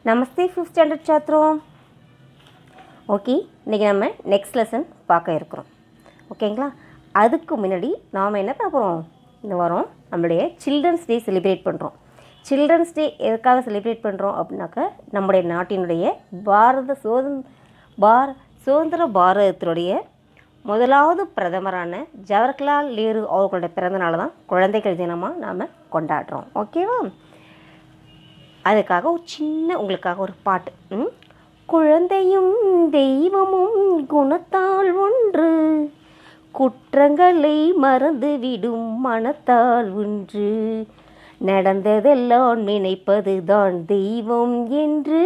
நமஸ்தே 5th standard சாத்ரோம். Okay, இன்றைக்கி நம்ம next lesson பார்க்க இருக்கிறோம். ஓகேங்களா? அதுக்கு முன்னாடி நாம் என்ன பார்க்குறோம், இந்த வாரம் நம்மளுடைய சில்ட்ரன்ஸ் டே செலிப்ரேட் பண்ணுறோம். சில்ட்ரன்ஸ் டே எதுக்காக செலிப்ரேட் பண்ணுறோம் அப்படின்னாக்கா, நம்முடைய நாட்டினுடைய சுதந்திர பாரதத்தினுடைய முதலாவது பிரதமரான ஜவஹர்லால் நேரு அவர்களுடைய பிறந்தநாள் தான் குழந்தைகள் தினமாக நாம் கொண்டாடுறோம். ஓகேவா? அதுக்காக ஒரு சின்ன உங்களுக்காக ஒரு பாட்டு. குழந்தையும் தெய்வமும் குணத்தால் ஒன்று, குற்றங்களை மறந்து விடும் மனத்தால் ஒன்று, நடந்ததெல்லாம் நினைப்பது தான் தெய்வம் என்று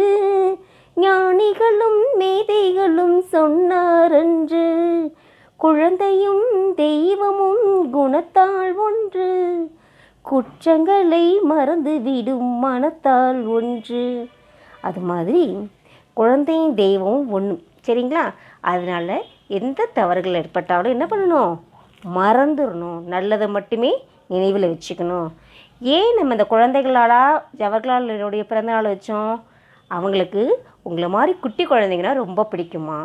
ஞானிகளும் மேதைகளும் சொன்னாரன்று. குழந்தையும் தெய்வமும் குணத்தால் ஒன்று, குற்றங்களை மறந்து விடும் மனத்தால் ஒன்று. அது மாதிரி குழந்தையும் தெய்வமும் ஒன்று, சரிங்களா? அதனால் எந்த தவறுகள் ஏற்பட்டாலும் என்ன பண்ணணும், மறந்துடணும், நல்லதை மட்டுமே நினைவில் வச்சுக்கணும். ஏன் நம்ம இந்த குழந்தைகளால் ஜவஹர்லால் நேருடைய பிறந்தநாள் வச்சோம்? அவங்களுக்கு உங்களை மாதிரி குட்டி குழந்தைங்கன்னா ரொம்ப பிடிக்குமா,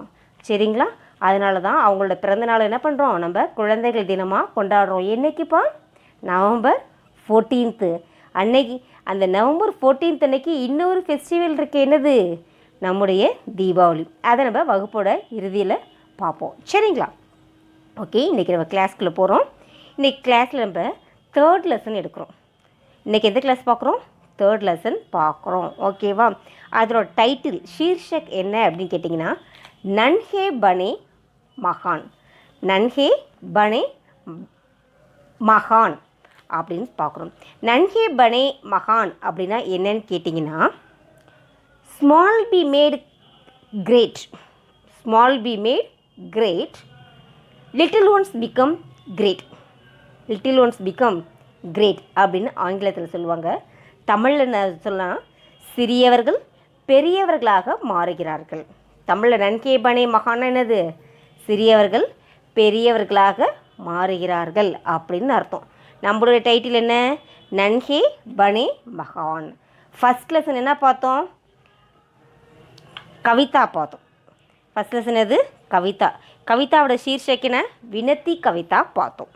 சரிங்களா? அதனால தான் அவங்களோட பிறந்தநாள் என்ன பண்ணுறோம், நம்ம குழந்தைகள் தினமாக கொண்டாடுறோம். என்றைக்குப்பா? நவம்பர் 14th அன்னைக்கு. அந்த நவம்பர் 14th அன்னைக்கு இன்னொரு ஃபெஸ்டிவல் இருக்குது. என்னது? நம்முடைய தீபாவளி. அதை நம்ம வகுப்போட இறுதியில் பார்ப்போம், சரிங்களா? ஓகே, இன்றைக்கி நம்ம கிளாஸ்க்குள்ளே போகிறோம். இன்றைக்கி கிளாஸில் நம்ம 3rd லெசன் எடுக்கிறோம். இன்றைக்கி எந்த கிளாஸ் பார்க்குறோம்? 3rd லெசன் பார்க்குறோம். ஓகேவா? அதோட டைட்டில் ஷீர்ஷக் என்ன அப்படின்னு கேட்டிங்கன்னா, நன்ஹே பனே மகான். நன்ஹே பனே மகான் அப்படின்னு பார்க்குறோம். நன்ஹே பனே மகான் அப்படின்னா என்னன்னு கேட்டிங்கன்னா, small be made great, small be made great, little ones become great, little ones become great அப்படின்னு ஆங்கிலத்தில் சொல்லுவாங்க. தமிழில் சொல்லலாம், சிறியவர்கள் பெரியவர்களாக மாறுகிறார்கள். தமிழில் நன்ஹே பனே மகான் என்னது? சிறியவர்கள் பெரியவர்களாக மாறுகிறார்கள் அப்படின்னு அர்த்தம். நம்மளுடைய டைட்டில் என்ன? நன்ஹே பனே மகான். ஃபஸ்ட் லெசன் என்ன பார்த்தோம்? கவிதா பார்த்தோம். ஃபஸ்ட் லெசன் எது? கவிதா. கவிதாவோட ஷீர்ஷக் என்ன? வினத்தி கவிதா பார்த்தோம்.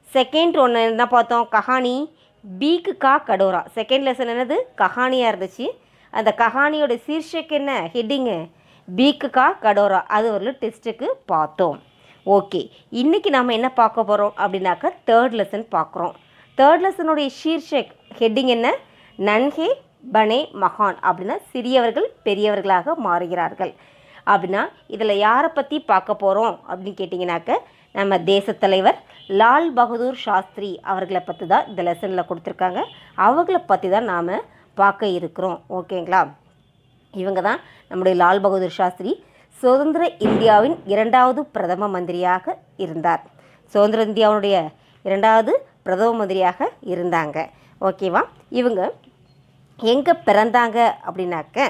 செகண்ட் ஒன்று என்ன பார்த்தோம்? கஹானி பீக்கு கா கடோரா. செகண்ட் லெசன் என்னது? கஹானியாக இருந்துச்சு. அந்த கஹானியோட ஷீர்ஷக் என்ன? ஹெட்டிங்கு பீக்கு கா கடோரா. அது ஒரு டெஸ்ட்டுக்கு பார்த்தோம். ஓகே, இன்றைக்கி நம்ம என்ன பார்க்க போகிறோம் அப்படின்னாக்கா 3rd லெசன் பார்க்குறோம். 3rd லெசனுடைய ஷீர்ஷக் ஹெட்டிங் என்ன? நன்ஹே பனே மகான் அப்படின்னா சிறியவர்கள் பெரியவர்களாக மாறுகிறார்கள். அப்படின்னா இதில் யாரை பற்றி பார்க்க போகிறோம் அப்படின்னு கேட்டிங்கனாக்க, நம்ம தேசத்தலைவர் லால் பகதூர் சாஸ்திரி அவர்களை பற்றி தான் இந்த லெசனில் கொடுத்துருக்காங்க. அவங்கள பற்றி தான் நாம் பார்க்க இருக்கிறோம். ஓகேங்களா? இவங்க தான் நம்முடைய லால் பகதூர் சாஸ்திரி. சுதந்திர இந்தியாவின் 2வது பிரதம மந்திரியாக இருந்தார். சுதந்திர இந்தியாவுடைய 2வது பிரதம மந்திரியாக இருந்தாங்க. ஓகேவா? இவங்க எங்கே பிறந்தாங்க அப்படின்னாக்க,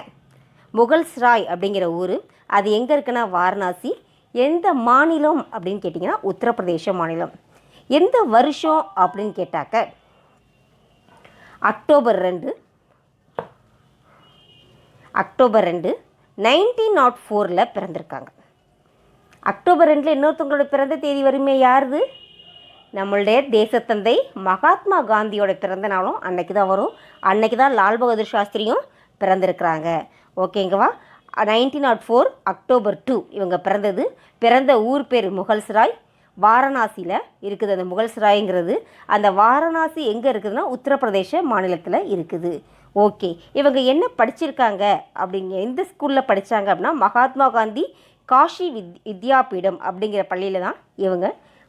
முகல்சராய் அப்படிங்கிற ஊர். அது எங்கே இருக்குன்னா வாரணாசி. எந்த மாநிலம் அப்படின்னு கேட்டிங்கன்னா உத்தரப்பிரதேச மாநிலம். எந்த வருஷம் அப்படின்னு கேட்டாக்க, அக்டோபர் 2 1904 பிறந்திருக்காங்க. அக்டோபர் 2 இன்னொருத்தவங்களோட பிறந்த தேதி வருமே, யாருது? நம்மளுடைய தேசத்தந்தை மகாத்மா காந்தியோட பிறந்த நாளும் அன்னைக்கு தான் வரும். அன்னைக்கு தான் லால் பகதூர் சாஸ்திரியும் பிறந்திருக்கிறாங்க. ஓகேங்கவா? 1904 அக்டோபர் 2 இவங்க பிறந்தது. பிறந்த ஊர் பேர் முகல்சராய். வாரணாசியில் இருக்குது அந்த முகல்சராய்ங்கிறது. அந்த வாரணாசி எங்கே இருக்குதுன்னா உத்தரப்பிரதேச மாநிலத்தில் இருக்குது. ஓகே, இவங்க என்ன படிச்சிருக்காங்க அப்படிங்க, எந்த ஸ்கூலில் படித்தாங்க அப்படின்னா, மகாத்மா காந்தி காஷி வித்யாபீடம் அப்படிங்கிற பள்ளியில் தான் இவங்க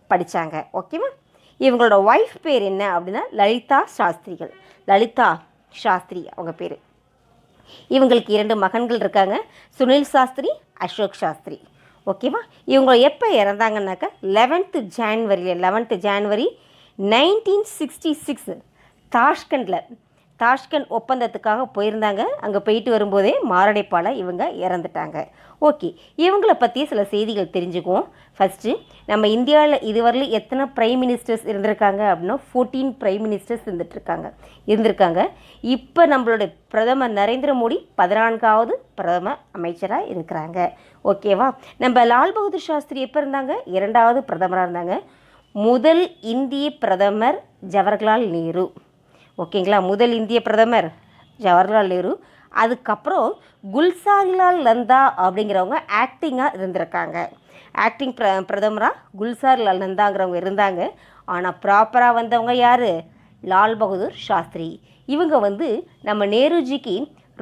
படித்தாங்க. ஓகேவா? இவங்களோட ஒய்ஃப் பேர் என்ன அப்படின்னா லலிதா சாஸ்திரிகள். லலிதா சாஸ்திரி அவங்க பேர். இவங்களுக்கு 2 மகன்கள் இருக்காங்க, சுனில் சாஸ்திரி, அசோக் சாஸ்திரி. ஓகேவா? இவங்க எப்போ இறந்தாங்கன்னாக்கா 11th ஜான்வரி 1966 தாஷ்கண்டில் தாஷ்கண்ட் ஒப்பந்தத்துக்காக போயிருந்தாங்க. அங்கே போயிட்டு வரும்போதே மாரடைப்பால் இவங்க இறந்துட்டாங்க. ஓகே, இவங்கள பற்றி சில செய்திகள் தெரிஞ்சுக்குவோம். ஃபஸ்ட்டு, நம்ம இந்தியாவில் இதுவரையிலும் எத்தனை பிரைம் மினிஸ்டர்ஸ் இருந்திருக்காங்க அப்படின்னா 14 பிரைம் மினிஸ்டர்ஸ் இருந்திருக்காங்க. இப்போ நம்மளுடைய பிரதமர் நரேந்திர மோடி 14வது பிரதம அமைச்சராக இருக்கிறாங்க. ஓகேவா? நம்ம லால் பகதூர் சாஸ்திரி எப்போ இருந்தாங்க? 2வது பிரதமராக இருந்தாங்க. முதல் இந்திய பிரதமர் ஜவஹர்லால் நேரு. ஓகேங்களா? முதல் இந்திய பிரதமர் ஜவஹர்லால் நேரு. அதுக்கப்புறம் குல்சாரிலால் நந்தா அப்படிங்கிறவங்க ஆக்டிங்காக இருந்திருக்காங்க. ஆக்டிங் பிரதமராக குல்சாரிலால் நந்தாங்கிறவங்க இருந்தாங்க. ஆனால் ப்ராப்பராக வந்தவங்க யார்? லால் பகதூர் சாஸ்திரி. இவங்க நம்ம நேருஜிக்கு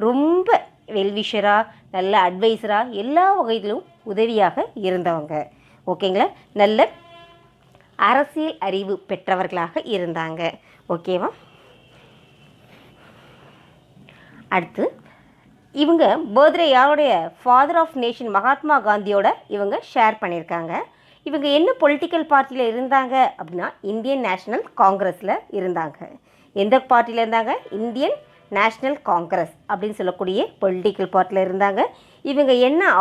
ரொம்ப வெல்விஷராக, நல்ல அட்வைஸராக, எல்லா வகையிலும் உதவியாக இருந்தவங்க. ஓகேங்களா? நல்ல அரசியல் அறிவு பெற்றவர்களாக இருந்தாங்க. ஓகேவா? அடுத்து, இவங்க பர்த்டே யாருடைய? ஃபாதர் ஆஃப் நேஷன் மகாத்மா காந்தியோட இவங்க ஷேர் பண்ணியிருக்காங்க. இவங்க என்ன பொலிட்டிக்கல் பார்ட்டியில் இருந்தாங்க அப்படின்னா இந்தியன் நேஷ்னல் காங்கிரஸில் இருந்தாங்க. எந்த பார்ட்டியில் இருந்தாங்க? இந்தியன் நேஷ்னல் காங்கிரஸ் அப்படின்னு சொல்லக்கூடிய பொலிட்டிக்கல் பார்ட்டியில் இருந்தாங்க. இவங்க என்ன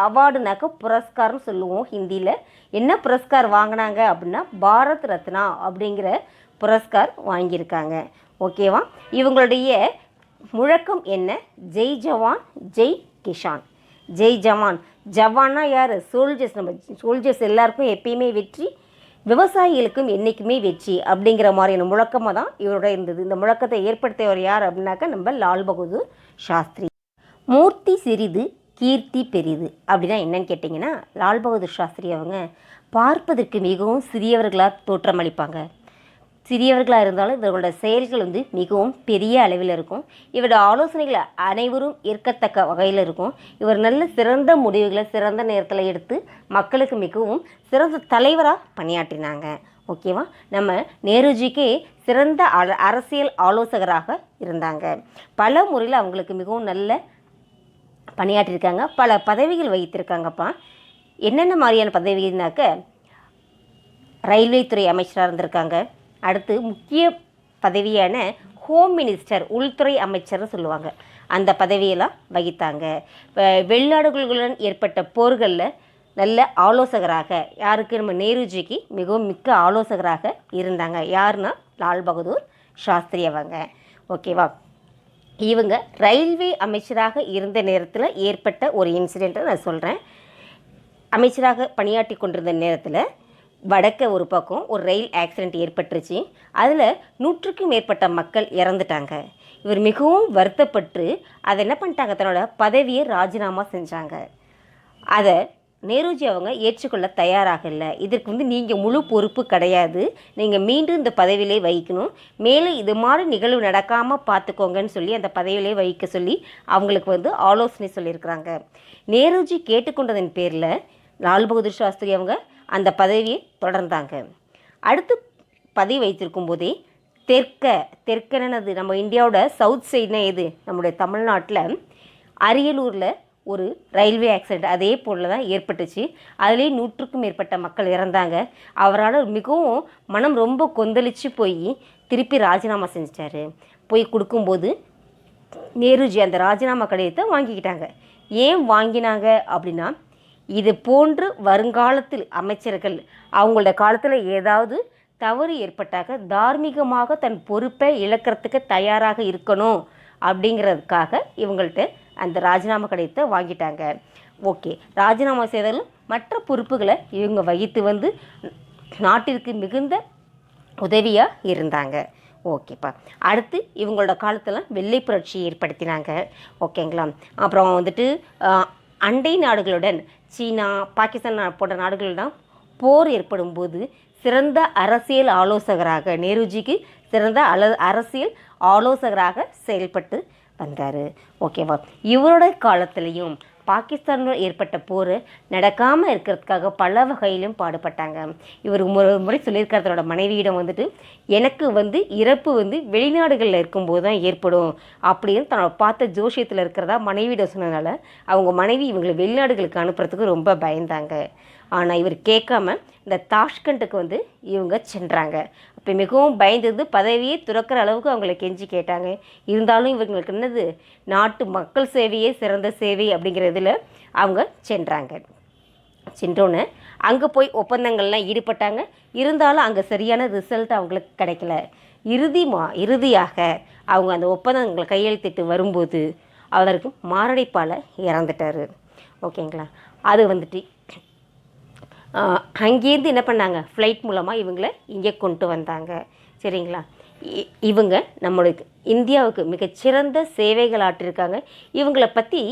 அவார்டுனாக்க புரஸ்கார்னு சொல்லுவோம் ஹிந்தியில். என்ன புரஸ்கார் வாங்கினாங்க அப்படின்னா பாரத் ரத்னா அப்படிங்கிற புரஸ்கார் வாங்கியிருக்காங்க. ஓகேவா? இவங்களுடைய முழக்கம் என்ன? ஜெய் ஜவான் ஜெய் கிஷான். ஜெய் ஜவான், ஜவான்னா யார்? சோல்ஜர்ஸ். நம்ம சோல்ஜர்ஸ் எல்லாருக்கும் எப்பயுமே வெற்றி, விவசாயிகளுக்கும் என்றைக்குமே வெற்றி அப்படிங்கிற மாதிரியான முழக்கமாக தான் இவரோட இருந்தது. இந்த முழக்கத்தை ஏற்படுத்தியவர் யார் அப்படின்னாக்கா நம்ம லால் பகதூர் சாஸ்திரி. மூர்த்தி சிறிது கீர்த்தி பெரிது அப்படின்னா என்னன்னு கேட்டிங்கன்னா, லால் பகதூர் சாஸ்திரி அவங்க பார்ப்பதற்கு மிகவும் சிறியவர்களாக தோற்றமளிப்பாங்க. சிறியவர்களாக இருந்தாலும் இவர்களோட செயல்கள் மிகவும் பெரிய அளவில் இருக்கும். இவரோட ஆலோசனைகளை அனைவரும் ஏற்கத்தக்க வகையில் இருக்கும். இவர் நல்ல சிறந்த முடிவுகளை சிறந்த நேரத்தில் எடுத்து மக்களுக்கு மிகவும் சிறந்த தலைவராக பணியாற்றினாங்க. ஓகேவா? நம்ம நேருஜிக்கே சிறந்த அரசியல் ஆலோசகராக இருந்தாங்க. பல முறையில் அவங்களுக்கு மிகவும் நல்ல பணியாற்றியிருக்காங்க. பல பதவிகள் வகித்திருக்காங்கப்பா. என்னென்ன மாதிரியான பதவினாக்க, ரயில்வே துறை அமைச்சராக இருந்திருக்காங்க. அடுத்து முக்கிய பதவியான ஹோம் மினிஸ்டர், உள்துறை அமைச்சர்னு சொல்லுவாங்க, அந்த பதவியெல்லாம் வகித்தாங்க. வெளிநாடுகளுடன் ஏற்பட்ட போர்களில் நல்ல ஆலோசகராக, யாருக்கு? நம்ம நேருஜிக்கு மிகவும் மிக்க ஆலோசகராக இருந்தாங்க. யாருன்னா லால் பகதூர் சாஸ்திரி அவங்க. ஓகேவா? இவங்க ரயில்வே அமைச்சராக இருந்த நேரத்தில் ஏற்பட்ட ஒரு இன்சிடெண்ட்டை நான் சொல்கிறேன். அமைச்சராக பணியாற்றி கொண்டிருந்த நேரத்தில் வடக்க ஒரு பக்கம் ஒரு ரயில் ஆக்சிடெண்ட் ஏற்பட்டுருச்சு. அதில் 100க்கும் மேற்பட்ட மக்கள் இறந்துட்டாங்க. இவர் மிகவும் வருத்தப்பட்டு அதை என்ன பண்ணிட்டாங்க? தன்னோட பதவியை ராஜினாமா செஞ்சாங்க. அதை நேருஜி அவங்க ஏற்றுக்கொள்ள தயாராக இல்லை. இதற்கு நீங்கள் முழு பொறுப்பு கிடையாது, நீங்கள் மீண்டும் இந்த பதவியிலே வகிக்கணும், மேலும் இது மாதிரி நிகழ்வு நடக்காமல் பார்த்துக்கோங்கன்னு சொல்லி அந்த பதவியிலே வகிக்க சொல்லி அவங்களுக்கு ஆலோசனை சொல்லியிருக்கிறாங்க. நேருஜி கேட்டுக்கொண்டதன் பேரில் லால் பகதூர் சாஸ்திரி அவங்க அந்த பதவியை தொடர்ந்தாங்க. அடுத்து பதவி வைத்திருக்கும் போதே தெற்கனது நம்ம இந்தியாவோட சவுத் சைடுனா எது? நம்முடைய தமிழ்நாட்டில் அரியலூரில் ஒரு ரயில்வே ஆக்சிடெண்ட் அதே போல் தான் ஏற்பட்டுச்சு. அதுலேயே 100க்கும் மேற்பட்ட மக்கள் இறந்தாங்க. அவரால் மிகவும் மனம் ரொம்ப கொந்தளித்து போய் திருப்பி ராஜினாமா செஞ்சிட்டாரு. போய் கொடுக்கும்போது நேருஜி அந்த ராஜினாமா கடிதத்தை வாங்கிக்கிட்டாங்க. ஏன் வாங்கினாங்க அப்படின்னா, இது போன்று வருங்காலத்தில் அமைச்சர்கள் அவங்களோட காலத்தில் ஏதாவது தவறு ஏற்பட்டாக தார்மீகமாக தன் பொறுப்பை இழக்கிறதுக்கு தயாராக இருக்கணும் அப்படிங்கிறதுக்காக இவங்கள்ட்ட அந்த ராஜினாமா கடிதத்தை வாங்கிட்டாங்க. ஓகே, ராஜினாமா செய்தாலும் மற்ற பொறுப்புகளை இவங்க வகித்து நாட்டிற்கு மிகுந்த உதவியாக இருந்தாங்க. ஓகேப்பா. அடுத்து இவங்களோட காலத்தில் வெள்ளை புரட்சி ஏற்படுத்தினாங்க. ஓகேங்களா? அப்புறம் அண்டை நாடுகளுடன் சீனா, பாகிஸ்தான் போன்ற நாடுகளிடம் போர் ஏற்படும் போது சிறந்த அரசியல் ஆலோசகராக நேருஜிக்கு சிறந்த அரசியல் ஆலோசகராக செயல்பட்டு வந்தார். ஓகேவா? இவரோட காலத்திலையும் பாகிஸ்தானில் ஏற்பட்ட போர் நடக்காமல் இருக்கிறதுக்காக பல வகையிலும் பாடுபட்டாங்க. இவர் ஒரு முறை சொல்லியிருக்கார் தன்னோட மனைவியிடம் எனக்கு இறப்பு வெளிநாடுகளில் இருக்கும்போது தான் ஏற்படும் அப்படின்னு தன்னோட பார்த்த ஜோசியத்தில் இருக்கிறதா மனைவியிடம் சொன்னதுனால அவங்க மனைவி இவங்களை வெளிநாடுகளுக்கு அனுப்புறதுக்கு ரொம்ப பயந்தாங்க. ஆனால் இவர் கேட்காம இந்த தாஷ்கண்டுக்கு இவங்க சென்றாங்க. அப்போ மிகவும் பயந்து பதவியே துறக்கிற அளவுக்கு அவங்கள கெஞ்சி கேட்டாங்க. இருந்தாலும் இவங்களுக்கு என்னது, நாட்டு மக்கள் சேவையே சிறந்த சேவை அப்படிங்கிறதுல அவங்க சென்றாங்க. சென்றோன்னே அங்கே போய் ஒப்பந்தங்கள்லாம் ஈடுபட்டாங்க. இருந்தாலும் அங்கே சரியான ரிசல்ட் அவங்களுக்கு கிடைக்கல. இறுதியாக அவங்க அந்த ஒப்பந்தங்களை கையெழுத்திட்டு வரும்போது அவருக்கு மாரடைப்பால் இறந்துட்டார். ஓகேங்களா. அது வந்துட்டு அங்கேருந்து என்ன பண்ணாங்க, ஃப்ளைட் மூலமாக இவங்களை இங்கே கொண்டு வந்தாங்க. சரிங்களா. இவங்க நம்மளுக்கு இந்தியாவுக்கு மிகச்சிறந்த சேவைகள் ஆற்றிருக்காங்க. இவங்களை பற்றி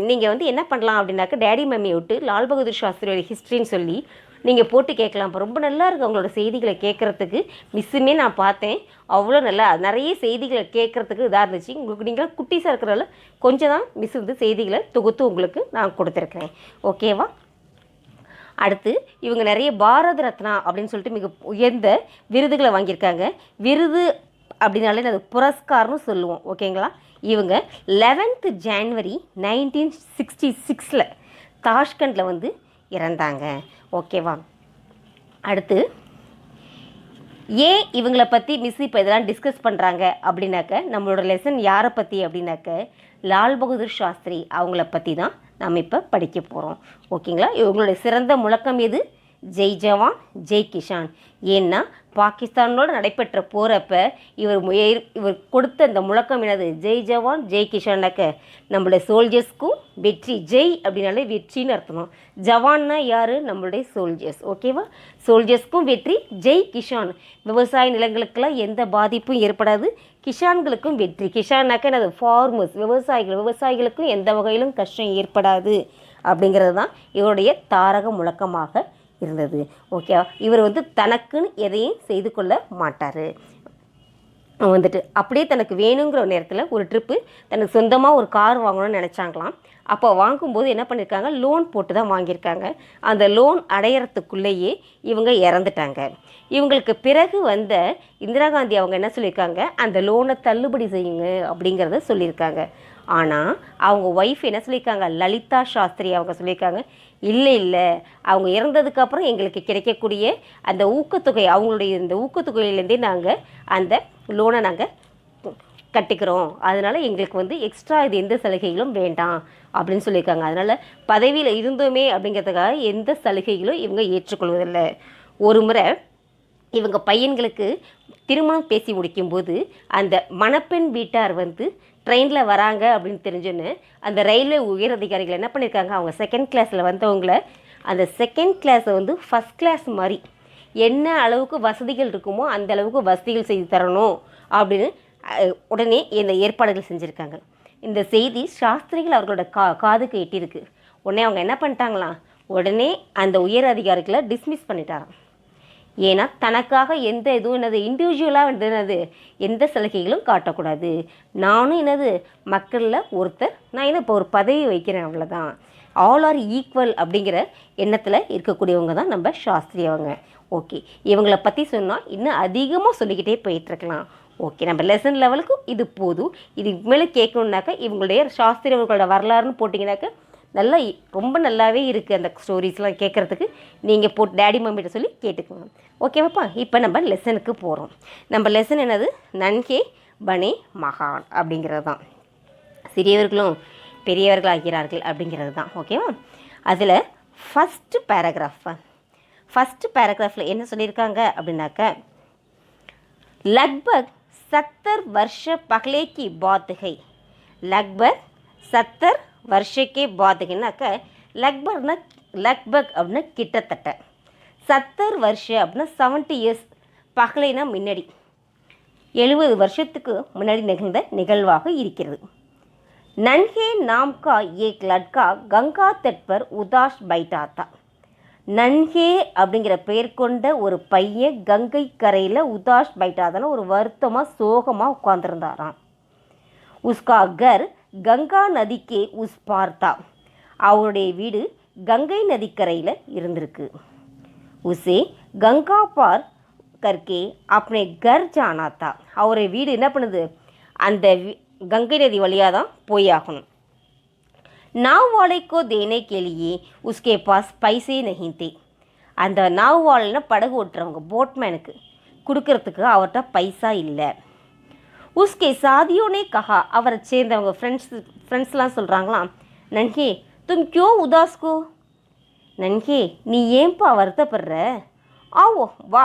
நீங்கள் என்ன பண்ணலாம் அப்படின்னாக்கா, டேடி மம்மியை விட்டு லால் பகதூர் சாஸ்திரியோட ஹிஸ்ட்ரின்னு சொல்லி நீங்கள் போட்டு கேட்கலாம். ரொம்ப நல்லா இருக்குது அவங்களோட செய்திகளை கேட்குறதுக்கு. மிஸ்ஸுமே நான் பார்த்தேன், அவ்வளோ நல்லா நிறைய செய்திகளை கேட்குறதுக்கு இதாக இருந்துச்சு. உங்களுக்கு நீங்கள் குட்டிஸாக இருக்கிறதால கொஞ்சம் தான் மிஸ் செய்திகளை தொகுத்து உங்களுக்கு நான் கொடுத்துருக்குறேன். ஓகேவா. அடுத்து இவங்க நிறைய பாரத ரத்னா அப்படின்னு சொல்லிட்டு மிக உயர்ந்த விருதுகளை வாங்கியிருக்காங்க. விருது அப்படின்னாலே அது புரஸ்கார்னு சொல்லுவோம். ஓகேங்களா. இவங்க 11th January 1966 தாஷ்கண்டில் இறந்தாங்க. ஓகேவா. அடுத்து ஏன் இவங்களை பற்றி மிஸ் இப்போ இதெல்லாம் டிஸ்கஸ் பண்ணுறாங்க அப்படின்னாக்க, நம்மளோட லெசன் யாரை பற்றி அப்படின்னாக்க, லால் பகதூர் சாஸ்திரி அவங்கள பற்றி தான் நாம் இப்போ படிக்க போகிறோம். ஓகேங்களா. இவங்களுடைய சிறந்த முழக்கம் எது, ஜெய் ஜவான் ஜெய் கிஷான். ஏன்னா பாகிஸ்தானோடு நடைபெற்ற போகிறப்ப இவர் கொடுத்த அந்த முழக்கம் என்னது, ஜெய் ஜவான் ஜெய் கிஷான்னாக்க நம்மளுடைய சோல்ஜர்ஸ்க்கும் வெற்றி. ஜெய் அப்படின்னாலே வெற்றின்னு அர்த்தம். ஜவான்னா யார், நம்மளுடைய சோல்ஜர்ஸ். ஓகேவா. சோல்ஜர்ஸ்க்கும் வெற்றி, ஜெய் கிஷான் விவசாய நிலங்களுக்கெல்லாம் எந்த பாதிப்பும் ஏற்படாது, கிஷான்களுக்கும் வெற்றி. கிஷான்னாக்க என்னது, ஃபார்மர்ஸ் விவசாயிகளுக்கும் எந்த வகையிலும் கஷ்டம் ஏற்படாது அப்படிங்கிறது தான் இவருடைய தாரக முழக்கமாக இருந்தது. ஓகே. இவர் தனக்குன்னு எதையும் செய்து கொள்ள மாட்டார். அப்படியே தனக்கு வேணுங்கிற நேரத்தில் ஒரு ட்ரிப்பு தனக்கு சொந்தமாக ஒரு கார் வாங்கணும்னு நினச்சாங்களாம். அப்போ வாங்கும்போது என்ன பண்ணியிருக்காங்க, லோன் போட்டு தான் வாங்கியிருக்காங்க. அந்த லோன் அடையிறதுக்குள்ளேயே இவங்க இறந்துட்டாங்க. இவங்களுக்கு பிறகு வந்த இந்திரா காந்தி அவங்க என்ன சொல்லியிருக்காங்க, அந்த லோனை தள்ளுபடி செய்யுங்க அப்படிங்கிறத சொல்லியிருக்காங்க. ஆனால் அவங்க ஒய்ஃப் என்ன சொல்லியிருக்காங்க, லலிதா சாஸ்திரி அவங்க சொல்லியிருக்காங்க, இல்லை அவங்க இறந்ததுக்கப்புறம் எங்களுக்கு கிடைக்கக்கூடிய அந்த ஊக்கத்தொகை, அவங்களுடைய இந்த ஊக்கத்தொகையிலேருந்தே நாங்கள் அந்த லோனை நாங்கள் கட்டிக்கிறோம். அதனால் எங்களுக்கு எக்ஸ்ட்ரா இது எந்த சலுகைகளும் வேண்டாம் அப்படின்னு சொல்லியிருக்காங்க. அதனால் பதவியில் இருந்தோமே அப்படிங்கிறதுக்காக எந்த சலுகைகளும் இவங்க ஏற்றுக்கொள்வதில்லை. ஒரு முறை இவங்க பையன்களுக்கு திருமணம் பேசி முடிக்கும்போது அந்த மணப்பெண் வீட்டார் ட்ரெயினில் வராங்க அப்படின்னு தெரிஞ்சோன்னு அந்த ரயில்வே உயர் அதிகாரிகள் என்ன பண்ணியிருக்காங்க, அவங்க செகண்ட் கிளாஸில் வந்தவங்கள அந்த செகண்ட் கிளாஸை ஃபஸ்ட் கிளாஸ் மாதிரி என்ன அளவுக்கு வசதிகள் இருக்குமோ அந்த அளவுக்கு வசதிகள் செய்து தரணும் அப்படின்னு உடனே இந்த ஏற்பாடுகள் செஞ்சுருக்காங்க. இந்த செய்தி சாஸ்திரிகள் அவர்களோட காதுக்கு எட்டியிருக்கு. உடனே அவங்க என்ன பண்ணிட்டாங்களாம், உடனே அந்த உயர் அதிகாரிகளை டிஸ்மிஸ் பண்ணிட்டாராம். ஏன்னா தனக்காக எந்த இதுவும் இண்டிவிஜுவலாக எந்த சலுகைகளும் காட்டக்கூடாது. நானும் மக்களில் ஒருத்தர், நான் இப்போ ஒரு பதவி வைக்கிறேன், அவ்வளோதான். ஆல் ஆர் ஈக்குவல் அப்படிங்கிற எண்ணத்தில் இருக்கக்கூடியவங்க தான் நம்ம சாஸ்திரி அவங்க. ஓகே. இவங்களை பற்றி சொன்னால் இன்னும் அதிகமாக சொல்லிக்கிட்டே போயிட்டுருக்கலாம். ஓகே. நம்ம லெசன் லெவலுக்கு இது போதும். இதுக்கு மேலே கேட்கணுன்னாக்கா இவங்களுடைய சாஸ்திரி அவர்களோட வரலாறுன்னு போட்டிங்கனாக்கா நல்லா ரொம்ப நல்லாவே இருக்குது. அந்த ஸ்டோரிஸ்லாம் கேட்குறதுக்கு நீங்கள் போட்டு டேடி மம்மிட்ட சொல்லி கேட்டுக்கோங்க. ஓகேவாப்பா. இப்போ நம்ம லெசனுக்கு போகிறோம். நம்ம லெசன் என்னது, நன்கே பனே மகான் அப்படிங்கிறது தான். சிறியவர்களும் பெரியவர்கள் ஆகிறார்கள் அப்படிங்கிறது தான். ஓகேவா. அதில் ஃபஸ்ட்டு பேராகிராஃபில் என்ன சொல்லியிருக்காங்க அப்படின்னாக்க, லக்பக் 70 वर्ष पहले की बात है. लगभग 70 वर्ष के बाद हैनाக்க லக்பக் அப்படின்னா கிட்டத்தட்ட, 70 वर्ष அப்படின்னா 70 years, பகலைனா முன்னாடி 70 வருஷத்துக்கு முன்னாடி நிகழ்ந்த நிகழ்வாக இருக்கிறது. நன்ஹே நாம் கா ஏக் லட்கா கங்கா தட் பர் உதாஸ் பைட்டா தா. நன்ஹே அப்படிங்கிற பெயர் கொண்ட ஒரு பையன் கங்கை கரையில் உதாஸ் பைட்டாதான ஒரு வருத்தமாக சோகமாக உட்கார்ந்துருந்தாராம். உஸ்கா கர் கங்கா நதிக்கே உஸ் பார்த்தா. அவருடைய வீடு கங்கை நதிக்கரையில் இருந்திருக்கு. உசே கங்கா பார் கர்கே அப்னே கர் ஜானாத்தா. அவருடைய வீடு என்ன பண்ணுது, அந்த கங்கை நதி வழியாக தான் போயாகணும். नाव वाले को देने के लिए उसके पास पैसे नहीं थे. அந்த நாவ் வாழைனா படகு ஓட்டுறவங்க, போட்மேனுக்கு கொடுக்கறதுக்கு அவர்கிட்ட பைசா இல்லை. உஸ்கே சாதியோனே கஹா, அவரை சேர்ந்தவங்க ஃப்ரெண்ட்ஸ்லாம் சொல்கிறாங்களாம், நன்கே தும் கியோ உதாஸ்கோ, நன்கே நீ ஏன்பா வருத்தப்படுற, ஆவோ வா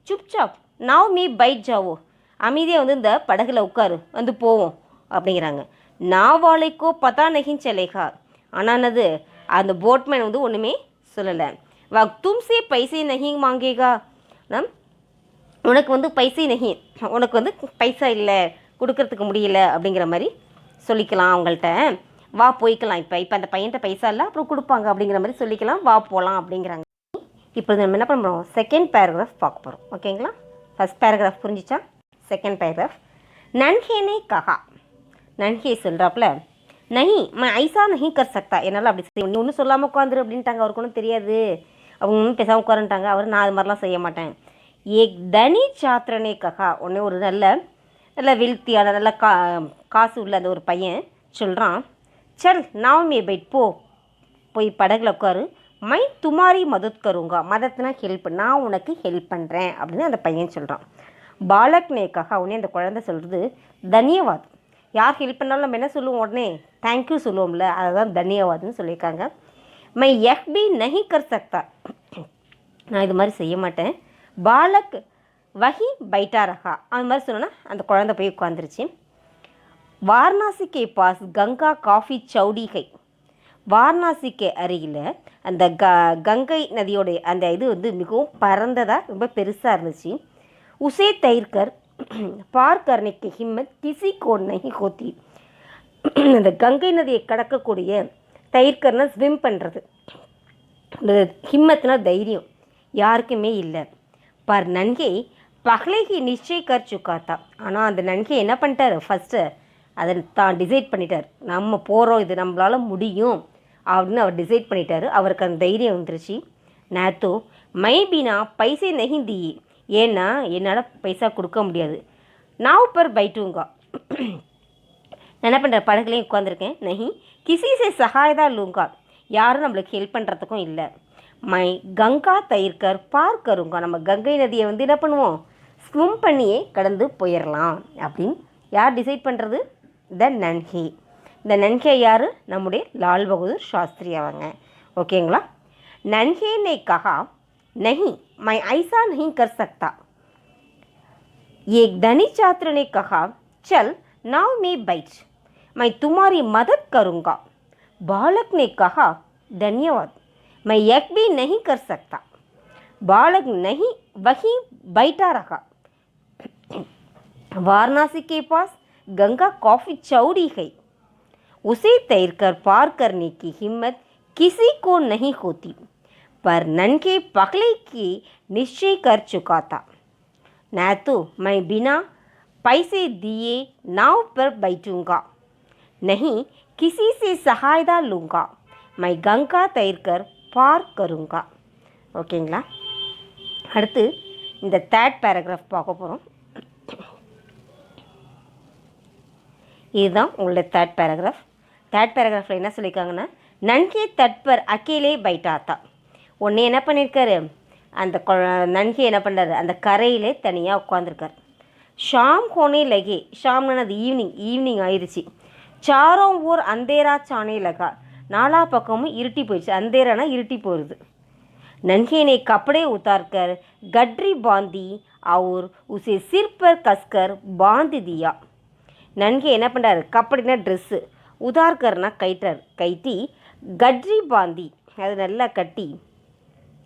சுப்சாப் நாவ் மீ பைட் ஜாவோ, அமைதியாக வந்து இந்த படகுல உட்காரு வந்து போவோம் அப்படிங்கிறாங்க. நாவாளைக்கோ பதா நகின் சலேகா, ஆனால் அது அந்த போட்மேன் வந்து ஒன்றுமே சொல்லலை. வா தும்சே பைசே நகி மாங்கேகா, உனக்கு வந்து பைசை நகி, உனக்கு வந்து பைசா இல்லை கொடுக்கறதுக்கு முடியல அப்படிங்கிற மாதிரி சொல்லிக்கலாம் அவங்கள்ட்ட. வா போய்க்கலாம், இப்போ அந்த பையன்கிட்ட பைசா இல்லை அப்புறம் கொடுப்பாங்க அப்படிங்கிற மாதிரி சொல்லிக்கலாம், வா போகலாம் அப்படிங்கிறாங்க. இப்போ நம்ம என்ன பண்ணுறோம், செகண்ட் பேராகிராஃப் பார்க்க போகிறோம். ஓகேங்களா, ஃபஸ்ட் பேராகிராஃப் புரிஞ்சிச்சா? Second paragraph. நன்ஹேனே கஹா, நன்ஹே சொல்கிறாப்புல, நஹி மை ஐசா நஹி கர் சக்தா, என்னால் அப்படி செய்ய, நீ ஒன்றும் சொல்லாமல் உட்காந்துரு அப்படின்ட்டாங்க. அவருக்கு ஒன்றும் தெரியாது, அவங்க ஒன்றும் பேசாமல் உட்காருன்ட்டாங்க. அவர் நான் அது மாதிரிலாம் செய்ய மாட்டேன். ஏக் தனி சாத்திரனே கஹா, உடனே ஒரு நல்ல வெல்த்தியான நல்ல காசு உள்ள அந்த ஒரு பையன் சொல்கிறான், சல் நாவ் மே பைட், போய் படகுல உட்காரு, மை துமாரி மதத் கருங்க, மதத்துனா ஹெல்ப், நான் உனக்கு ஹெல்ப் பண்ணுறேன் அப்படின்னு அந்த பையன் சொல்கிறான். பாலக் நேக்காக உடனே அந்த குழந்தை சொல்கிறது, தன்யவாத். யார் ஹெல்ப் பண்ணாலும் நம்ம என்ன சொல்லுவோம், உடனே தேங்க்யூ சொல்லுவோம்ல, அதுதான் தன்யவாத்னு சொல்லியிருக்காங்க. மை யஹ்பி நஹி கர் சக்தா, நான் இது மாதிரி செய்ய மாட்டேன். பாலக் வஹி பைட்டா ரஹா, அது மாதிரி சொன்னோன்னா அந்த குழந்தை போய் உட்காந்துருச்சு. வாரணாசிக்கே பாஸ் கங்கா காஃபி சௌடிகை, வாரணாசிக்கு அருகில் அந்த கங்கை நதியோடைய அந்த இது வந்து மிகவும் பரந்ததாக ரொம்ப பெருசாக இருந்துச்சு. உசே தைர்கர் பார் கர்னேக்கு ஹிம்மத் கிசி கோ நஹி ஹோத்தி, அந்த கங்கை நதியை கடக்கக்கூடிய தைர்கர்னா ஸ்விம் பண்ணுறது, இந்த ஹிம்மத்னா தைரியம் யாருக்குமே இல்லை. பர் நன்கே பகலைக்கு நிச்சய கர் சுக்காத்தா, ஆனால் அந்த நன்கே என்ன பண்ணிட்டார், ஃபஸ்ட்டு அதை தான் டிசைட் பண்ணிட்டார், நம்ம போகிறோம் இது நம்மளால் முடியும் அப்படின்னு அவர் டிசைட் பண்ணிட்டார். அவருக்கு அந்த தைரியம் வந்துருச்சு. நேத்தோ மை பீனா பைசே நஹி தி, ஏன்னா என்னால் பைசா கொடுக்க முடியாது. நாவ் பர் பைட்டுங்கா, நான் என்ன பண்ணுற படகுலையும் உட்காந்துருக்கேன். நஹி கிசி சே சகாயதா லூங்கா, யாரும் நம்மளுக்கு ஹெல்ப் பண்ணுறதுக்கும் இல்லை. மை கங்கா தயிர்கர் பார் கருங்கா, நம்ம கங்கை நதியை வந்து என்ன பண்ணுவோம், ஸ்விம் பண்ணியே கடந்து போயிடலாம் அப்படின்னு யார் டிசைட் பண்ணுறது, த நன்ஹே. இந்த நன்ஹே யார், நம்முடைய லால் பகதூர் சாஸ்திரி அவங்க. ஓகேங்களா. நன்ஹே நே கஹா நஹி மை ஐசா நஹி கர் சக்தா, ஏக் தனி சாத்திர ने कहा चल नाव में बैठ मैं तुम्हारी मदद करूँगा. बालक ने कहा धन्यवाद मैं एक भी नहीं कर सकता. बालक नहीं वहीं बैठा रहा. वाराणसी के पास गंगा कॉफी चौड़ी है, उसे तैरकर पार करने की हिम्मत किसी को नहीं होती, पर नन्हे पगले की निश्चय कर चुका था. मैं तो मैं बिना पैसे दिए नाव पर बैठूंगा, नहीं किसी से सहायता लूँगा, मैं गंगा तैरकर पार करूँगा. ஓகேங்களா. அடுத்து இந்த தேர்ட் பேராகிராஃப் பார்க்க போகிறோம். இதுதான் உங்களோட தேர்ட் பேராகிராஃப். தேர்ட் பேராகிராஃபில் என்ன சொல்லியிருக்காங்கன்னா, நன்கே தட்பர் அக்கேலே பைட்டாத்தா, உடனே என்ன பண்ணியிருக்காரு, அந்த நன்கே என்ன பண்ணுறாரு, அந்த கரையிலே தனியாக உட்காந்துருக்கார். ஷாம் ஹோனே லகே, ஷாம்னு அது ஈவினிங் ஆயிடுச்சு. சாரோம் ஊர் அந்தேரா சானே லகா, நாலா பக்கமும் இருட்டி போயிடுச்சு. அந்தேரானா இருட்டி போகிறது. நன்கேனே கப்படே உத்தார்கர் கட்ரி பாந்தி और उसे सिर पर कसकर बांध दिया. நன்கே என்ன பண்ணுறாரு, கப்படினா ட்ரெஸ்ஸு, உதார்கர்னா கைட்டி, கட்ரி பாந்தி அது நல்லா கட்டி,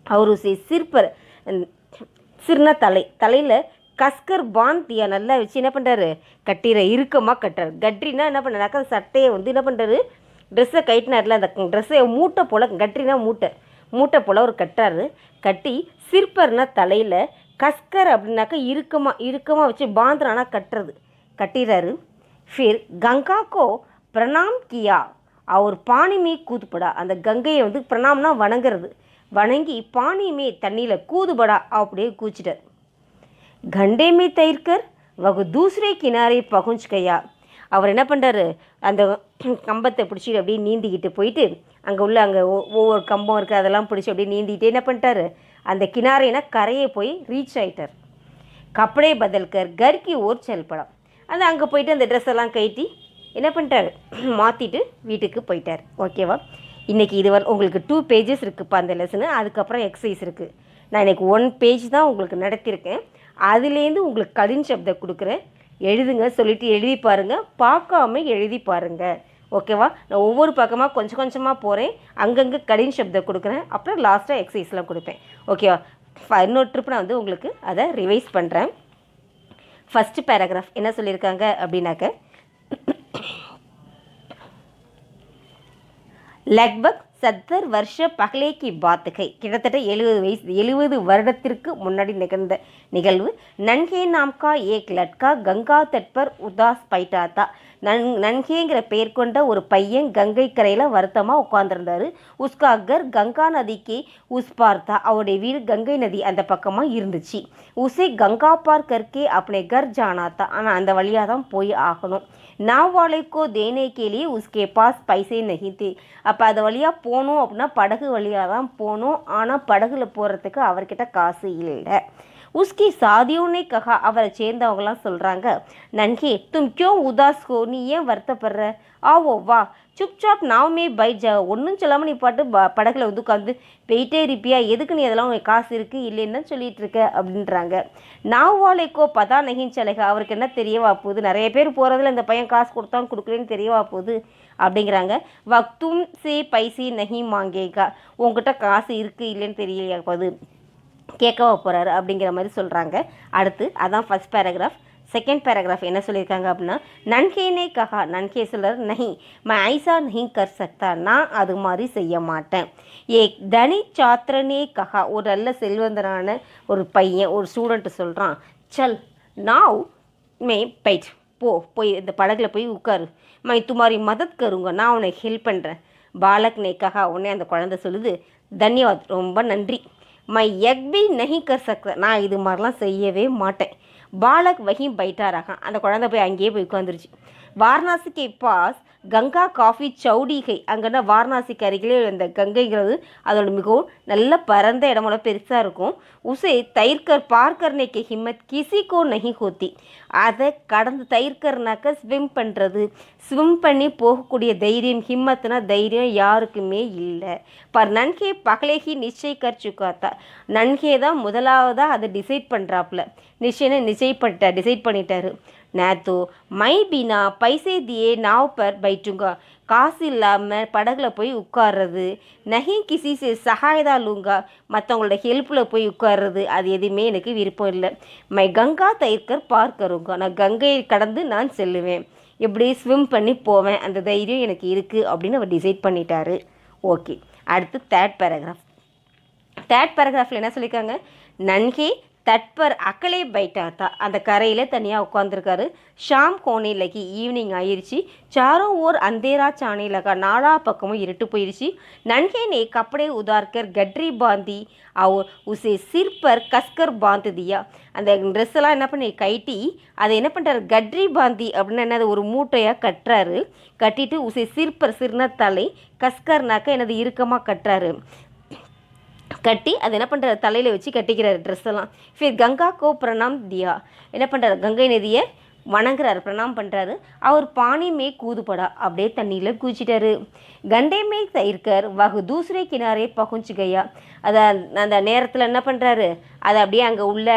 அவர் உசே சிற்பர் சிறுனா தலையில் கஸ்கர் பாந்தியா நல்லா வச்சு என்ன பண்ணுறாரு, கட்டிற இறுக்கமாக கட்டுறாரு. கட்ரினா என்ன பண்ணுறாக்கா, சட்டையை வந்து என்ன பண்ணுறாரு, ட்ரெஸ்ஸை கைட்டினார்ல, அந்த ட்ரெஸ்ஸை மூட்டை போல், கட்ரினா மூட்டை போல் ஒரு கட்டுறாரு. கட்டி சிற்பர்னா தலையில், கஸ்கர் அப்படின்னாக்கா இறுக்கமாக வச்சு பாந்திரானா கட்டிடுறாரு. ஃபிர் கங்கா கோ பிரணாம் கியா அவர் பானிமே கூதுபடா, அந்த கங்கையை வந்து பிரணாம்னா வணங்குறது, வணங்கி பானிமே தண்ணியில் கூதுபடா அப்படியே கூச்சிட்டார். கண்டேமே தயிர்கர் வகு தூசரே கினாரே பகுஞ்ச் கையா, அவர் என்ன பண்ணுறாரு, அந்த கம்பத்தை பிடிச்சிட்டு அப்படியே நீந்திக்கிட்டு போயிட்டு அங்கே ஒவ்வொரு கம்பம் இருக்குது அதெல்லாம் பிடிச்சி அப்படியே நீந்திக்கிட்டு என்ன பண்ணிட்டாரு, அந்த கினாரைனா கரையை போய் ரீச் ஆகிட்டார். கப்படே பதல்கர் கர் கி ஓர் செல் படா. அந்த அங்கே போயிட்டு அந்த ட்ரெஸ் எல்லாம் கட்டி என்ன பண்ணிட்டாரு, மாற்றிட்டு வீட்டுக்கு போயிட்டார். ஓகேவா? இன்றைக்கி இது உங்களுக்கு 2 பேஜஸ் இருக்குதுப்பா அந்த லெசனு. அதுக்கப்புறம் எக்ஸசைஸ் இருக்குது. நான் இன்றைக்கி 1 பேஜ் தான் உங்களுக்கு நடத்தியிருக்கேன். அதுலேருந்து உங்களுக்கு கடின் சப்தம் கொடுக்குறேன், எழுதுங்க. சொல்லிவிட்டு எழுதி பாருங்கள், பார்க்காம எழுதி பாருங்கள். ஓகேவா? நான் ஒவ்வொரு பக்கமாக கொஞ்சம் கொஞ்சமாக போகிறேன், அங்கங்கே கடின் சப்தம் கொடுக்குறேன், அப்புறம் லாஸ்ட்டாக எக்ஸசைஸ்லாம் கொடுப்பேன். ஓகேவா? இன்னொரு ட்ரிப் நான் உங்களுக்கு அதை ரிவைஸ் பண்ணுறேன். ஃபஸ்ட்டு பேராகிராஃப் என்ன சொல்லியிருக்காங்க அப்படின்னாக்க, லக்பக் 70 வருஷ பகலே கி பாத் கை. கிட்டத்தட்ட 70 வருடத்திற்கு முன்னாடி நிகழ்ந்த நிகழ்வு. நன்கே நாம்கா ஏக் லட்கா கங்கா தட்பர் உதாஸ் பைட்டாத்தா. நன்கேங்கிற பெயர் கொண்ட ஒரு பையன் கங்கை கரையில் வருத்தமாக உட்காந்துருந்தார். உஸ்கா கர் கங்கா நதிக்கு உஸ் பார்த்தா. அவருடைய வீடு கங்கை நதி அந்த பக்கமாக இருந்துச்சு. உசே கங்கா பார் கர்க்கே அப்பனே கர் ஜானாத்தா. ஆனால் அந்த வழியாக தான் போய் ஆகணும். நாவ் வாழைக்கோ தேனே கேலியே உஸ்கே பாஸ் பைசே நஹி தே. அப்போ அது வழியாக போகணும் அப்படின்னா படகு வழியாக தான் போகணும். ஆனால் படகுல போகிறதுக்கு அவர்கிட்ட காசு இல்லை. உஸ்கி சாதியோனே கஹா. அவரை சேர்ந்தவங்களாம் சொல்கிறாங்க, நன்கே தும் கியோ உதாஸ் ஹோ, நீ ஏன் வருத்தப்படுற, ஆவோ வா சுப்சாப் நாவுமே பைட் ஜா. ஒன்றும் சொல்லாமல் நீ பாட்டு படகுல வந்து உட்காந்து போயிட்டே இருப்பியா, எதுக்கு நீ அதெல்லாம் உனக்கு காசு இருக்குது இல்லைன்னு சொல்லிட்டு இருக்க அப்படின்றாங்க. நாவாலேக்கோ பதா நகின் சலகா. அவருக்கு என்ன தெரியவா போகுது, நிறைய பேர் போகிறதுல இந்த பையன் காசு கொடுத்தான் கொடுக்குறேன்னு தெரியவா போகுது அப்படிங்கிறாங்க. வக்தும் சே பைசி நகி மாங்கேகா. உங்ககிட்ட காசு இருக்குது இல்லைன்னு தெரியலையா போகுது, கேட்கவா போகிறாரு அப்படிங்கிற மாதிரி சொல்கிறாங்க. அடுத்து அதான் ஃபஸ்ட் பேராகிராஃப். செகண்ட் பேராகிராஃப் என்ன சொல்லியிருக்காங்க அப்படின்னா, நன்கேனே கஹா. நன்கே சொல்கிறார், நஹி மை ஐசா நஹி கர் சக்தா. நான் அது மாதிரி செய்ய மாட்டேன். ஏக் தனி சாத்திரனே கஹா. ஒரு நல்ல செல்வந்தனான ஒரு பையன், ஒரு ஸ்டூடெண்ட்டு சொல்கிறான், சல் நாவ் மே பைட், போய் இந்த படகுல போய் உட்காரு. மை துமாரி மதத் கருங்க, நான் உனக்கு ஹெல்ப் பண்ணுறேன். பாலக் நே கஹா. உடனே அந்த குழந்தை சொல்லுது, தன்யவாத், ரொம்ப நன்றி. மை எக்பி நஹி கர் சக்தா. நான் இது மாதிரிலாம் செய்யவே மாட்டேன். பாலக் வஹி பைட்டாராக. அந்த குழந்தை போய் அங்கேயே போய் உட்காந்துருச்சு. வாரணாசிக்கு பாஸ் கங்கா காஃபி சௌடிகை. அங்கன்னா வாரணாசிக்கு அருகிலே இந்த கங்கைங்கிறது அதோட மிகவும் நல்ல பரந்த இடமோட பெருசாக இருக்கும். உசே தயிர்கர் பார்க்கர்னேக்கு ஹிம்மத் கிசிக்கோ நஹி ஹோத்தி. அதை கடந்து தயிர்கர்னாக்க ஸ்விம் பண்ணுறது, ஸ்விம் பண்ணி போகக்கூடிய தைரியம், ஹிம்மத்னா தைரியம் யாருக்குமே இல்லை. பர் நன்கே பகலேஹி நிச்சய் கர் சுக்காத்தா. நன்கே தான் முதலாவதாக அதை டிசைட் பண்ணுறாப்புல. டிசைட் பண்ணிட்டாரு. நேத்தோ மை பினா பைசே தியே நாவ் பர் பைட்டுங்க. காசு இல்லாமல் படகுல போய் உட்கார்றது, நஹி கிசி சே சகாயதா லூங்கா. மற்றவங்களோட ஹெல்ப்பில் போய் உட்கார்றது, அது எதுவுமே எனக்கு விருப்பம் இல்லை. மை கங்கா தயிர்கர் பார்க்கருங்க. நான் கங்கையை கடந்து நான் செல்லுவேன், எப்படி ஸ்விம் பண்ணி போவேன், அந்த தைரியம் எனக்கு இருக்குது அப்படின்னு அவர் டிசைட் பண்ணிட்டாரு. ஓகே, அடுத்து தேர்ட் பேராகிராஃபில் என்ன சொல்லியிருக்காங்க, நன்கே தட்பர் அக்கலே பைட்டாத்தா. அந்த கரையில் தனியாக உட்காந்துருக்காரு. ஷாம் கோனே லகி. ஈவினிங் ஆயிடுச்சு. சாரோ ஓர் அந்தேரா சாணே லகா. நாலா பக்கமும் இருட்டு போயிடுச்சு. நன்கே நே கப்படே உதார்கர் கட்ரி பாந்தி அவர் உசே சிற்பர் கஸ்கர் பாந்து தியா. அந்த ட்ரெஸ் எல்லாம் என்ன பண்ணி கைட்டி அதை என்ன பண்ணுறாரு, கட்ரி பாந்தி அப்படின்னு என்னது ஒரு மூட்டையாக கட்டுறாரு. கட்டிட்டு உசே சிற்பர், சிறுன தலை, கஸ்கர்னாக்க என்னது இறுக்கமாக கட்டுறாரு. கட்டி அதை என்ன பண்ணுறாரு, தலையில் வச்சு கட்டிக்கிறாரு ட்ரெஸ் எல்லாம். ஃபிர் கங்கா கோ பிரணாம் தியா. என்ன பண்ணுறாரு, கங்கை நதியை வணங்குறாரு, பிரணாம் பண்ணுறாரு. அவர் பானி மே கூதுபடா. அப்படியே தண்ணியில் குதிச்சிட்டாரு. கண்டே மே தயிர்கர் வகு தூசரே கினாரே பகுஞ்சு கையா. அதை அந்த நேரத்தில் என்ன பண்ணுறாரு, அதை அப்படியே அங்கே உள்ள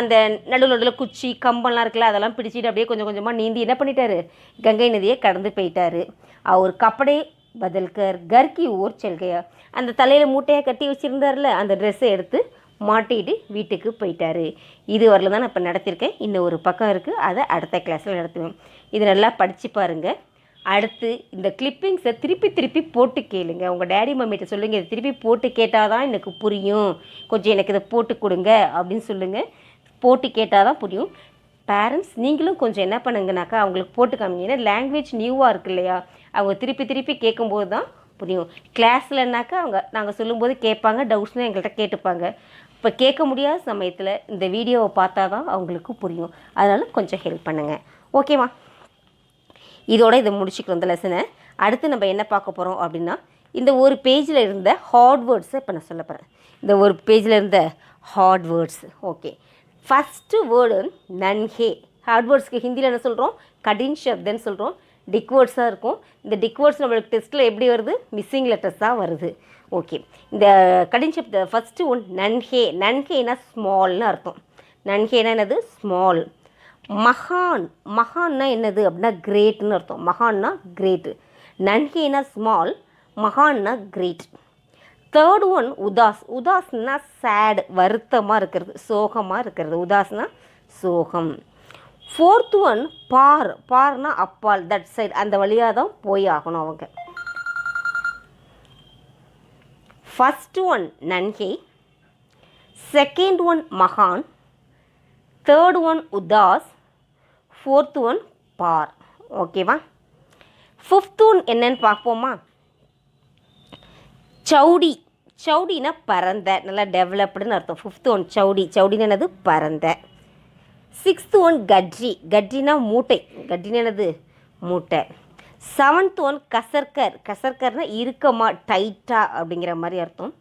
அந்த நடுவில் குச்சி கம்பெல்லாம் இருக்குல்ல, அதெல்லாம் பிடிச்சிட்டு அப்படியே கொஞ்சம் கொஞ்சமாக நீந்தி என்ன பண்ணிட்டாரு, கங்கை நதியை கடந்து போயிட்டாரு. அவர் கப்படே பதல்கர் கர்கி ஊர் செல்கையா. அந்த தலையில் மூட்டையாக கட்டி வச்சுருந்தார்ல, அந்த ட்ரெஸ்ஸை எடுத்து மாட்டிட்டு வீட்டுக்கு போயிட்டாரு. இது வரல தான் நான் இப்போ நடத்தியிருக்கேன். இன்னும் ஒரு பக்கம் இருக்குது, அதை அடுத்த கிளாஸில் நடத்துவேன். இது நல்லா படித்து பாருங்கள். அடுத்து இந்த கிளிப்பிங்ஸை திருப்பி போட்டு கேளுங்க. உங்கள் டேடி மம்மிகிட்ட சொல்லுங்கள், இதை திருப்பி போட்டு கேட்டால் தான் எனக்கு புரியும், கொஞ்சம் எனக்கு இதை போட்டு கொடுங்க அப்படின்னு சொல்லுங்கள். போட்டு கேட்டால் தான் புரியும். பேரண்ட்ஸ் நீங்களும் கொஞ்சம் என்ன பண்ணுங்கனாக்கா அவங்களுக்கு போட்டு காமிங்க. ஏன்னா லாங்குவேஜ் நியூவாக இருக்குது இல்லையா, அவங்க திருப்பி கேட்கும்போது தான் புரியும். கிளாஸ்லனாக்கா அவங்க நாங்கள் சொல்லும்போது கேட்பாங்க, டவுட்ஸ்னால் எங்கள்கிட்ட கேட்டுப்பாங்க. இப்போ கேட்க முடியாத சமயத்தில் இந்த வீடியோவை பார்த்தா தான் அவங்களுக்கு புரியும். அதனால் கொஞ்சம் ஹெல்ப் பண்ணுங்கள். ஓகேவா? இதோட இதை முடிச்சுக்கிறோம் இந்த லெசனை. அடுத்து நம்ம என்ன பார்க்க போகிறோம் அப்படின்னா, இந்த ஒரு பேஜில் இருந்த ஹார்ட் வேர்ட்ஸை இப்போ நான் சொல்ல போகிறேன். இந்த ஒரு பேஜில் இருந்த hard words. Okay, first word நன்ஹே. ஹார்ட் வேர்ட்ஸ்க்கு ஹிந்தியில் என்ன சொல்கிறோம்? கடின் ஷப்தன்னு சொல்கிறோம். டிக் வேர்ட்ஸாக இருக்கும். இந்த டிக் வேர்ட்ஸ் நம்மளுக்கு டெஸ்ட்டில் எப்படி வருது? மிஸ்ஸிங் லெட்டர்ஸ் தான் வருது. ஓகே, இந்த கடின் ஷப்த ஃபஸ்ட்டு ஒன் நன்ஹே. நன்ஹேனா ஸ்மால்னு அர்த்தம். நன்ஹேனா என்னது? ஸ்மால். மகான். மகான்னா என்னது அப்படின்னா கிரேட்னு அர்த்தம். மகான்னா கிரேட்டு. நன்ஹேனா ஸ்மால், மகான்னா கிரேட். தேர்ட் ஒன் உதாஸ். உதாஸ்னா சேட், வருத்தமாக இருக்கிறது, சோகமாக இருக்கிறது. உதாஸ்னா சோகம். ஃபோர்த் ஒன் பார். பார்னா அப்பால், தட் சைடு, அந்த வழியாக தான் போய் ஆகணும் அவங்க. ஃபஸ்ட் ஒன் நன்ஹே, செகண்ட் ஒன் மகான், தேர்ட் ஒன் உதாஸ், ஃபோர்த் ஒன் பார். ஓகேவா? ஃபிஃப்த் ஒன் என்னன்னு பார்ப்போமா? சவுடி. சவுடினா பரந்த, நல்லா டெவலப்டுன்னு அர்த்தம். Fifth one Saudi. சவுடின்னு என்னது? பரந்த. சிக்ஸ்த் ஒன் கட்ரி. கட்ரினா மூட்டை. கட்ரினா என்னது? மூட்டை. Seventh one கசர்கர். கசர்கர்னா இறுக்கமாக, டைட்டாக அப்படிங்கிற மாதிரி அர்த்தம்.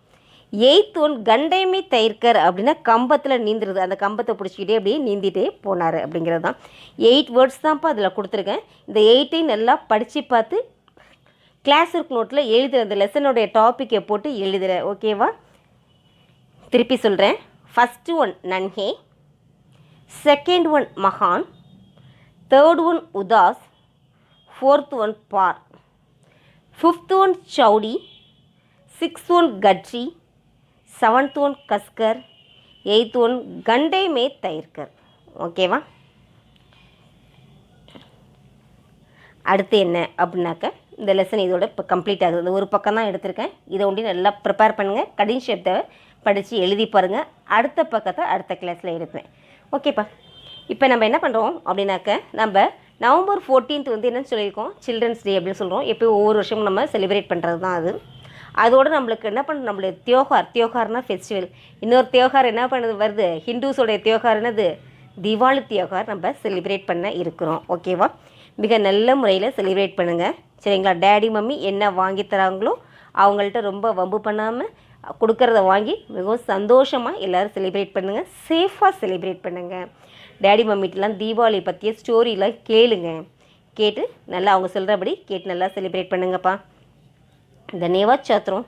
எயித் ஒன் கண்டைமை தயிர்கர் அப்படின்னா கம்பத்தில் நீந்துறது. அந்த கம்பத்தை பிடிச்சிக்கிட்டே அப்படியே நீந்திட்டே போனார் அப்படிங்கிறது தான். 8 வேர்ட்ஸ் தான்ப்பா அதில் கொடுத்துருக்கேன். இந்த 8ஐயும் நல்லா படித்து பார்த்து கிளாஸ் ஒர்க் நோட்டில் எழுதுகிற, அந்த லெசனுடைய டாப்பிக்கை போட்டு எழுதுகிற. ஓகேவா? திருப்பி சொல்கிறேன். ஃபஸ்ட்டு ஒன் நன்ஹே, செகண்ட் ஒன் மகான், தேர்ட் ஒன் உதாஸ், ஃபோர்த் ஒன் பார், ஃபிஃப்த் ஒன் சவுடி, சிக்ஸ்த் ஒன் கட்ரி, செவன்த் ஒன் கஸ்கர், எயித் ஒன் கண்டை மே தயிர்கர். ஓகேவா? அடுத்து என்ன அப்படின்னாக்க, இந்த லெசன் இதோட இப்போ கம்ப்ளீட் ஆகுது. இந்த ஒரு பக்கம் தான் எடுத்திருக்கேன். இதை ஒண்டி நல்லா ப்ரிப்பேர் பண்ணுங்கள். கடின் ஷப்தை படித்து எழுதி பாருங்கள். அடுத்த பக்கத்தை அடுத்த கிளாஸில் எடுப்பேன். ஓகேப்பா? இப்போ நம்ம என்ன பண்ணுறோம் அப்படின்னாக்க, நம்ம நவம்பர் 14th வந்து என்னென்னு சொல்லியிருக்கோம்? சில்ட்ரன்ஸ் டே அப்படின்னு சொல்கிறோம். எப்போயும் ஒவ்வொரு வருஷமும் நம்ம செலிப்ரேட் பண்ணுறது தான் அது. அதோடு நம்மளுக்கு என்ன பண்ணுறோம்? நம்மளுடைய தியோகார். தியோகார்னா ஃபெஸ்டிவல். இன்னொரு தியோகார் என்ன பண்ணுது வருது? ஹிந்துஸோடைய தியோகார் என்னது? தீபாவளி தியோகார் நம்ம செலிப்ரேட் பண்ண இருக்கிறோம். ஓகேவா? மிக நல்ல முறையில் செலிப்ரேட் பண்ணுங்கள். சரிங்களா? டேடி மம்மி என்ன வாங்கி தராங்களோ அவங்கள்ட்ட ரொம்ப வம்பு பண்ணாமல் கொடுக்கறத வாங்கி மிகவும் சந்தோஷமாக எல்லோரும் செலிப்ரேட் பண்ணுங்கள். சேஃபாக செலிப்ரேட் பண்ணுங்கள். டேடி மம்மிட்டெலாம் தீபாவளி பற்றிய ஸ்டோரிலாம் கேளுங்க. கேட்டு நல்லா அவங்க சொல்கிறபடி கேட்டு நல்லா செலிப்ரேட் பண்ணுங்கப்பா. தன்யவாத் சாத்ரோம்.